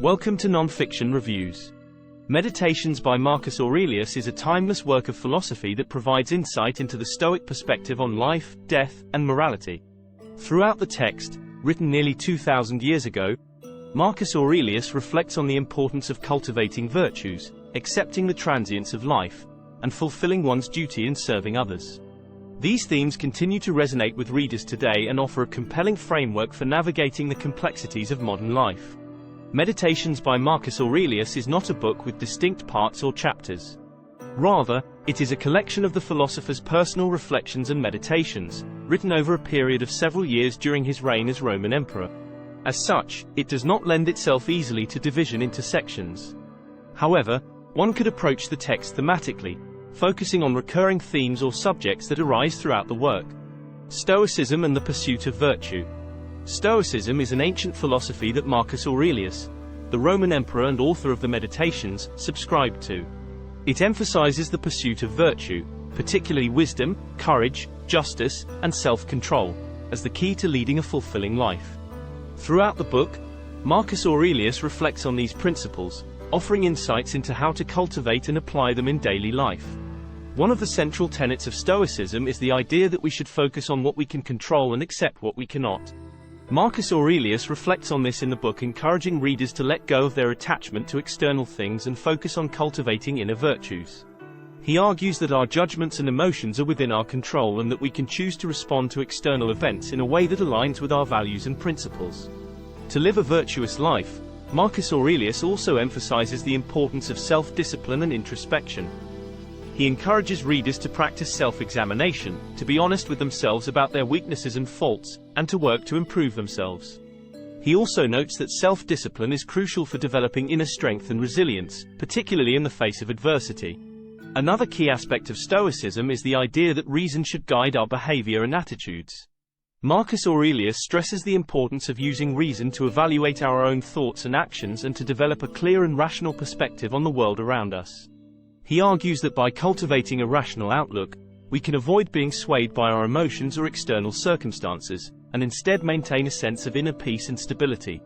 Welcome to Non-Fiction Reviews. Meditations by Marcus Aurelius is a timeless work of philosophy that provides insight into the Stoic perspective on life, death, and morality. Throughout the text, written nearly 2,000 years ago, Marcus Aurelius reflects on the importance of cultivating virtues, accepting the transience of life, and fulfilling one's duty in serving others. These themes continue to resonate with readers today and offer a compelling framework for navigating the complexities of modern life. Meditations by Marcus Aurelius is not a book with distinct parts or chapters. Rather, it is a collection of the philosopher's personal reflections and meditations, written over a period of several years during his reign as Roman emperor. As such, it does not lend itself easily to division into sections. However, one could approach the text thematically, focusing on recurring themes or subjects that arise throughout the work. Stoicism and the pursuit of virtue. Stoicism is an ancient philosophy that Marcus Aurelius, the Roman emperor and author of the Meditations, subscribed to. It emphasizes the pursuit of virtue, particularly wisdom, courage, justice, and self-control, as the key to leading a fulfilling life. Throughout the book, Marcus Aurelius reflects on these principles, offering insights into how to cultivate and apply them in daily life. One of the central tenets of Stoicism is the idea that we should focus on what we can control and accept what we cannot. Marcus Aurelius reflects on this in the book, encouraging readers to let go of their attachment to external things and focus on cultivating inner virtues. He argues that our judgments and emotions are within our control and that we can choose to respond to external events in a way that aligns with our values and principles. To live a virtuous life, Marcus Aurelius also emphasizes the importance of self-discipline and introspection. He encourages readers to practice self-examination, to be honest with themselves about their weaknesses and faults, and to work to improve themselves. He also notes that self-discipline is crucial for developing inner strength and resilience, particularly in the face of adversity. Another key aspect of Stoicism is the idea that reason should guide our behavior and attitudes. Marcus Aurelius stresses the importance of using reason to evaluate our own thoughts and actions and to develop a clear and rational perspective on the world around us. He argues that by cultivating a rational outlook, we can avoid being swayed by our emotions or external circumstances, and instead maintain a sense of inner peace and stability.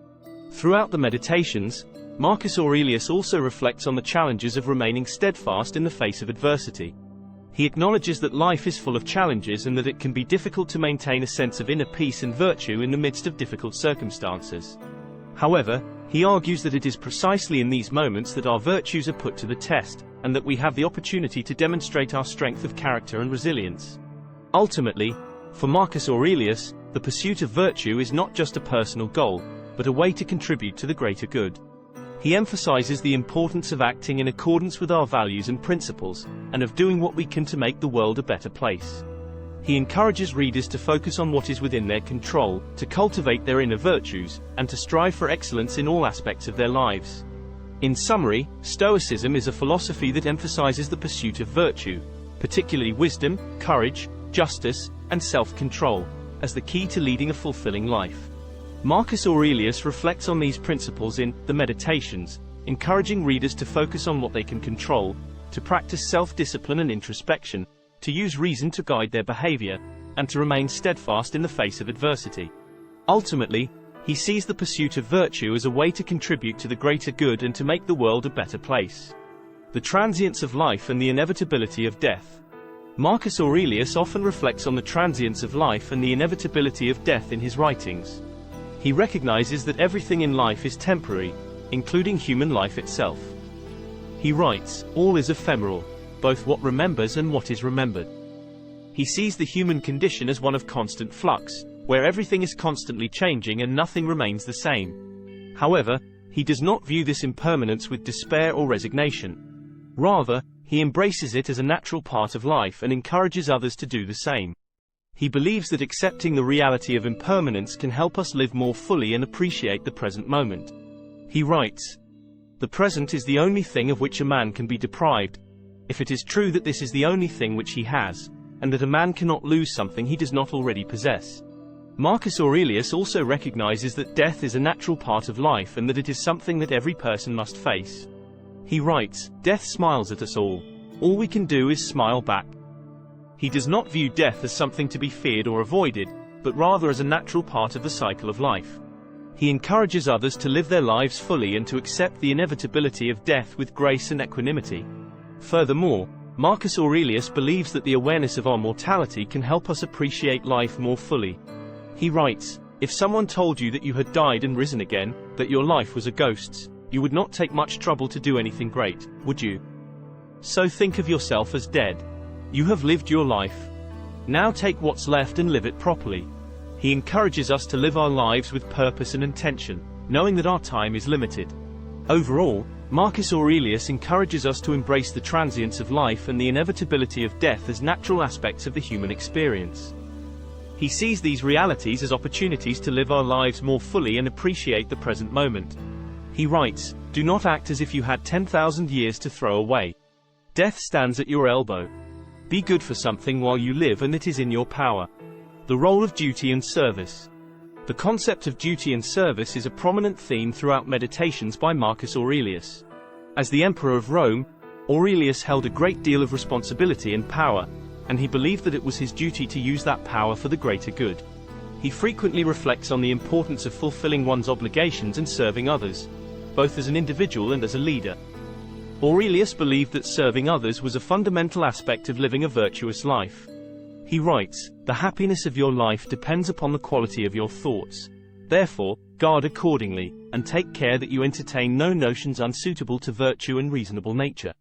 Throughout the Meditations, Marcus Aurelius also reflects on the challenges of remaining steadfast in the face of adversity. He acknowledges that life is full of challenges and that it can be difficult to maintain a sense of inner peace and virtue in the midst of difficult circumstances. However, he argues that it is precisely in these moments that our virtues are put to the test, and that we have the opportunity to demonstrate our strength of character and resilience. Ultimately, for Marcus Aurelius, the pursuit of virtue is not just a personal goal, but a way to contribute to the greater good. He emphasizes the importance of acting in accordance with our values and principles, and of doing what we can to make the world a better place. He encourages readers to focus on what is within their control, to cultivate their inner virtues, and to strive for excellence in all aspects of their lives. In summary, Stoicism is a philosophy that emphasizes the pursuit of virtue, particularly wisdom, courage, justice, and self-control, as the key to leading a fulfilling life. Marcus Aurelius reflects on these principles in the Meditations, encouraging readers to focus on what they can control, to practice self-discipline and introspection, to use reason to guide their behavior, and to remain steadfast in the face of adversity. Ultimately, he sees the pursuit of virtue as a way to contribute to the greater good and to make the world a better place. The transience of life and the inevitability of death. Marcus Aurelius often reflects on the transience of life and the inevitability of death in his writings. He recognizes that everything in life is temporary, including human life itself. He writes, "All is ephemeral, both what remembers and what is remembered." He sees the human condition as one of constant flux, where everything is constantly changing and nothing remains the same. However, he does not view this impermanence with despair or resignation. Rather, he embraces it as a natural part of life and encourages others to do the same. He believes that accepting the reality of impermanence can help us live more fully and appreciate the present moment. He writes, "The present is the only thing of which a man can be deprived, if it is true that this is the only thing which he has, and that a man cannot lose something he does not already possess." Marcus Aurelius also recognizes that death is a natural part of life and that it is something that every person must face. He writes, "Death smiles at us all. All we can do is smile back." He does not view death as something to be feared or avoided, but rather as a natural part of the cycle of life. He encourages others to live their lives fully and to accept the inevitability of death with grace and equanimity. Furthermore, Marcus Aurelius believes that the awareness of our mortality can help us appreciate life more fully. He writes, "If someone told you that you had died and risen again, that your life was a ghost's, you would not take much trouble to do anything great, would you? So think of yourself as dead. You have lived your life. Now take what's left and live it properly." He encourages us to live our lives with purpose and intention, knowing that our time is limited. Overall, Marcus Aurelius encourages us to embrace the transience of life and the inevitability of death as natural aspects of the human experience. He sees these realities as opportunities to live our lives more fully and appreciate the present moment. He writes, "Do not act as if you had 10,000 years to throw away. Death stands at your elbow. Be good for something while you live and it is in your power." The role of duty and service. The concept of duty and service is a prominent theme throughout Meditations by Marcus Aurelius. As the Emperor of Rome, Aurelius held a great deal of responsibility and power, and he believed that it was his duty to use that power for the greater good. He frequently reflects on the importance of fulfilling one's obligations and serving others, both as an individual and as a leader. Aurelius believed that serving others was a fundamental aspect of living a virtuous life. He writes, "The happiness of your life depends upon the quality of your thoughts. Therefore, guard accordingly, and take care that you entertain no notions unsuitable to virtue and reasonable nature.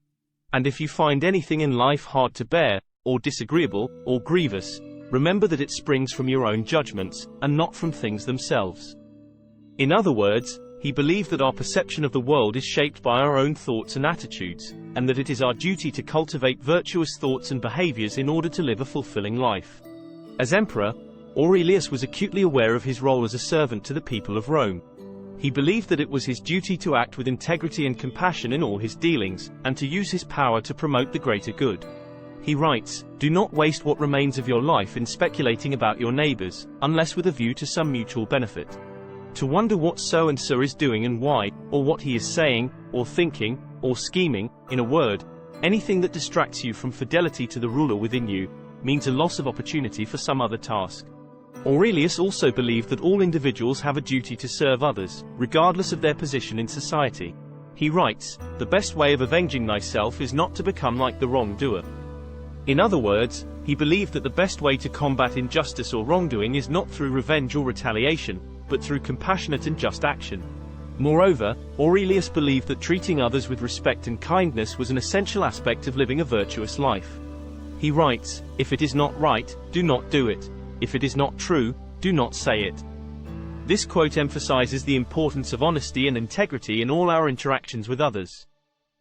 And if you find anything in life hard to bear, or disagreeable, or grievous, remember that it springs from your own judgments, and not from things themselves." In other words, he believed that our perception of the world is shaped by our own thoughts and attitudes, and that it is our duty to cultivate virtuous thoughts and behaviors in order to live a fulfilling life. As emperor, Aurelius was acutely aware of his role as a servant to the people of Rome. He believed that it was his duty to act with integrity and compassion in all his dealings, and to use his power to promote the greater good. He writes, "Do not waste what remains of your life in speculating about your neighbors, unless with a view to some mutual benefit. To wonder what so-and-so is doing and why, or what he is saying, or thinking, or scheming, in a word, anything that distracts you from fidelity to the ruler within you, means a loss of opportunity for some other task." Aurelius also believed that all individuals have a duty to serve others, regardless of their position in society. He writes, "The best way of avenging thyself is not to become like the wrongdoer." In other words, he believed that the best way to combat injustice or wrongdoing is not through revenge or retaliation, but through compassionate and just action. Moreover, Aurelius believed that treating others with respect and kindness was an essential aspect of living a virtuous life. He writes, "If it is not right, do not do it. If it is not true, do not say it." This quote emphasizes the importance of honesty and integrity in all our interactions with others.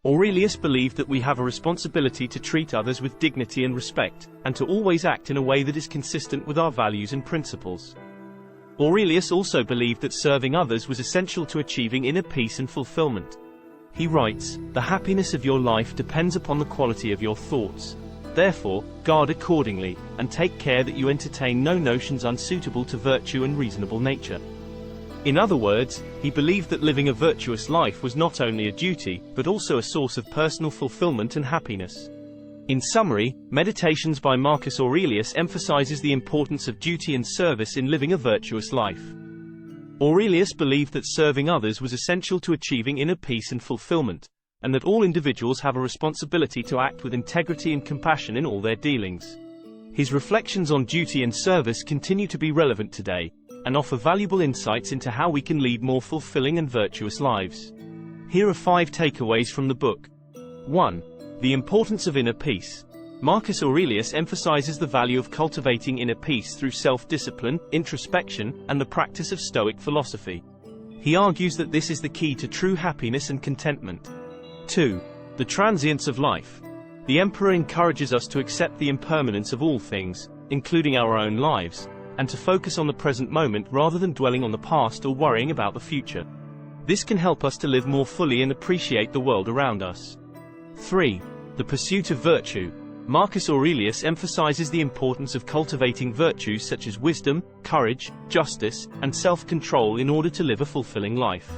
Aurelius believed that we have a responsibility to treat others with dignity and respect, and to always act in a way that is consistent with our values and principles. Aurelius also believed that serving others was essential to achieving inner peace and fulfillment. He writes, "The happiness of your life depends upon the quality of your thoughts. Therefore, guard accordingly, and take care that you entertain no notions unsuitable to virtue and reasonable nature." In other words, he believed that living a virtuous life was not only a duty, but also a source of personal fulfillment and happiness. In summary, Meditations by Marcus Aurelius emphasizes the importance of duty and service in living a virtuous life. Aurelius believed that serving others was essential to achieving inner peace and fulfillment, and that all individuals have a responsibility to act with integrity and compassion in all their dealings. His reflections on duty and service continue to be relevant today, and offer valuable insights into how we can lead more fulfilling and virtuous lives. Here are 5 takeaways from the book. 1. The importance of inner peace. Marcus Aurelius emphasizes the value of cultivating inner peace through self-discipline, introspection, and the practice of Stoic philosophy. He argues that this is the key to true happiness and contentment. 2. The transience of life. The Emperor encourages us to accept the impermanence of all things, including our own lives, and to focus on the present moment rather than dwelling on the past or worrying about the future. This can help us to live more fully and appreciate the world around us. 3. The pursuit of virtue. Marcus Aurelius emphasizes the importance of cultivating virtues such as wisdom, courage, justice, and self-control in order to live a fulfilling life.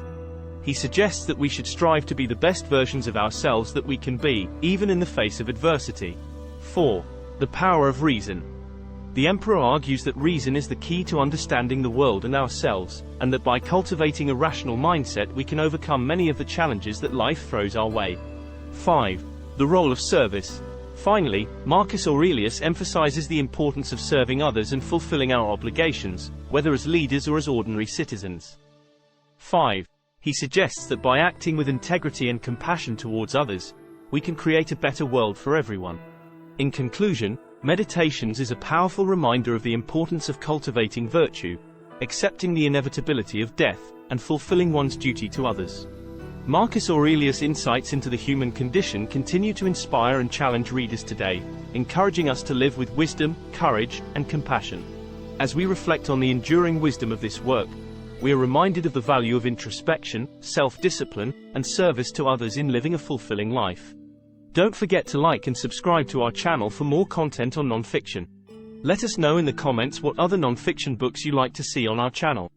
He suggests that we should strive to be the best versions of ourselves that we can be, even in the face of adversity. 4. The power of reason. The emperor argues that reason is the key to understanding the world and ourselves, and that by cultivating a rational mindset we can overcome many of the challenges that life throws our way. 5. The role of service. Finally, Marcus Aurelius emphasizes the importance of serving others and fulfilling our obligations, whether as leaders or as ordinary citizens. 5. He suggests that by acting with integrity and compassion towards others, we can create a better world for everyone. In conclusion, Meditations is a powerful reminder of the importance of cultivating virtue, accepting the inevitability of death, and fulfilling one's duty to others. Marcus Aurelius' insights into the human condition continue to inspire and challenge readers today, encouraging us to live with wisdom, courage, and compassion. As we reflect on the enduring wisdom of this work, we are reminded of the value of introspection, self-discipline, and service to others in living a fulfilling life. Don't forget to like and subscribe to our channel for more content on non-fiction. Let us know in the comments what other non-fiction books you like to see on our channel.